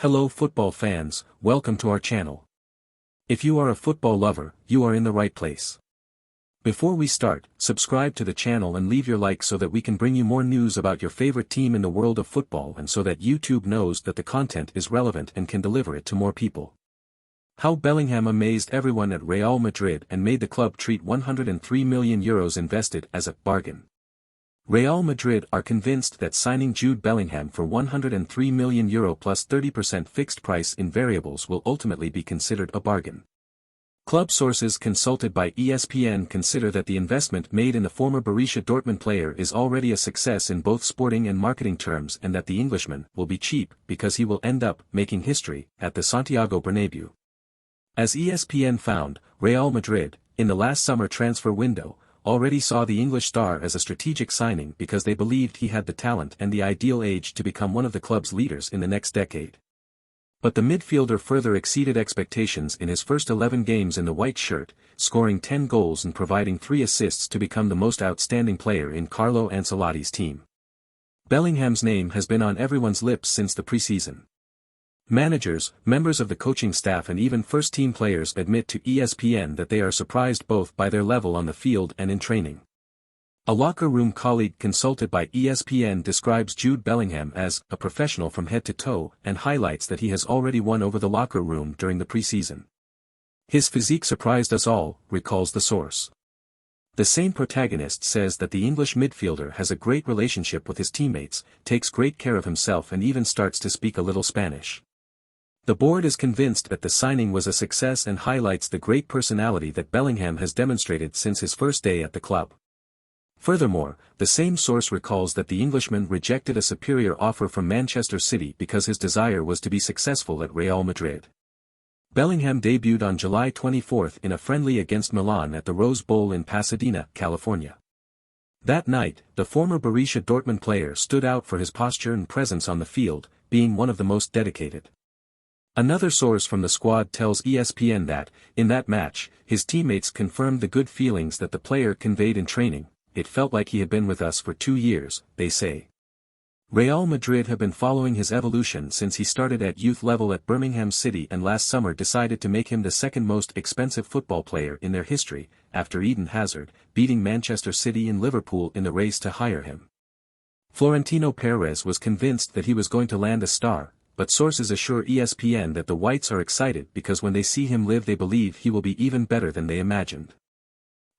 Hello football fans, welcome to our channel. If you are a football lover, you are in the right place. Before we start, subscribe to the channel and leave your like so that we can bring you more news about your favorite team in the world of football and so that YouTube knows that the content is relevant and can deliver it to more people. How Bellingham amazed everyone at Real Madrid and made the club treat €103 million invested as a bargain. Real Madrid are convinced that signing Jude Bellingham for €103 million plus 30% fixed price in variables will ultimately be considered a bargain. Club sources consulted by ESPN consider that the investment made in the former Borussia Dortmund player is already a success in both sporting and marketing terms and that the Englishman will be cheap because he will end up making history at the Santiago Bernabéu. As ESPN found, Real Madrid, in the last summer transfer window, already saw the English star as a strategic signing because they believed he had the talent and the ideal age to become one of the club's leaders in the next decade. But the midfielder further exceeded expectations in his first 11 games in the white shirt, scoring 10 goals and providing 3 assists to become the most outstanding player in Carlo Ancelotti's team. Bellingham's name has been on everyone's lips since the preseason. Managers, members of the coaching staff and even first-team players admit to ESPN that they are surprised both by their level on the field and in training. A locker room colleague consulted by ESPN describes Jude Bellingham as a professional from head to toe and highlights that he has already won over the locker room during the preseason. His physique surprised us all, recalls the source. The same protagonist says that the English midfielder has a great relationship with his teammates, takes great care of himself and even starts to speak a little Spanish. The board is convinced that the signing was a success and highlights the great personality that Bellingham has demonstrated since his first day at the club. Furthermore, the same source recalls that the Englishman rejected a superior offer from Manchester City because his desire was to be successful at Real Madrid. Bellingham debuted on July 24 in a friendly against Milan at the Rose Bowl in Pasadena, California. That night, the former Borussia Dortmund player stood out for his posture and presence on the field, being one of the most dedicated. Another source from the squad tells ESPN that, in that match, his teammates confirmed the good feelings that the player conveyed in training. It felt like he had been with us for 2 years, they say. Real Madrid have been following his evolution since he started at youth level at Birmingham City and last summer decided to make him the second most expensive football player in their history, after Eden Hazard, beating Manchester City and Liverpool in the race to hire him. Florentino Perez was convinced that he was going to land a star, but sources assure ESPN that the Whites are excited because when they see him live they believe he will be even better than they imagined.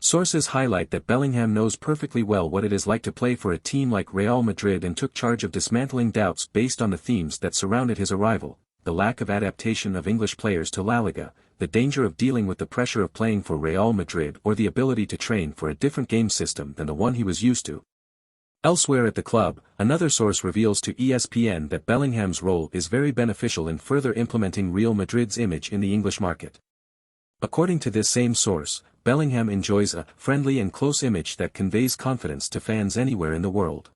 Sources highlight that Bellingham knows perfectly well what it is like to play for a team like Real Madrid and took charge of dismantling doubts based on the themes that surrounded his arrival, the lack of adaptation of English players to La Liga, the danger of dealing with the pressure of playing for Real Madrid or the ability to train for a different game system than the one he was used to. Elsewhere at the club, another source reveals to ESPN that Bellingham's role is very beneficial in further implementing Real Madrid's image in the English market. According to this same source, Bellingham enjoys a friendly and close image that conveys confidence to fans anywhere in the world.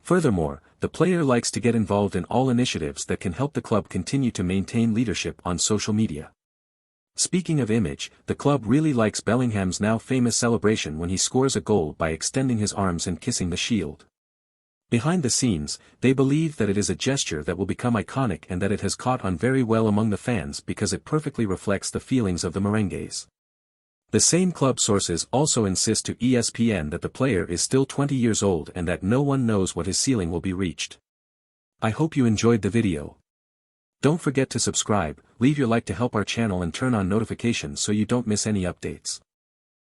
Furthermore, the player likes to get involved in all initiatives that can help the club continue to maintain leadership on social media. Speaking of image, the club really likes Bellingham's now famous celebration when he scores a goal by extending his arms and kissing the shield. Behind the scenes, they believe that it is a gesture that will become iconic and that it has caught on very well among the fans because it perfectly reflects the feelings of the merengues. The same club sources also insist to ESPN that the player is still 20 years old and that no one knows what his ceiling will be reached. I hope you enjoyed the video. Don't forget to subscribe, leave your like to help our channel and turn on notifications so you don't miss any updates.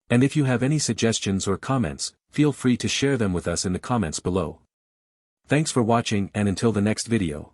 And if you have any suggestions or comments, feel free to share them with us in the comments below. Thanks for watching and until the next video.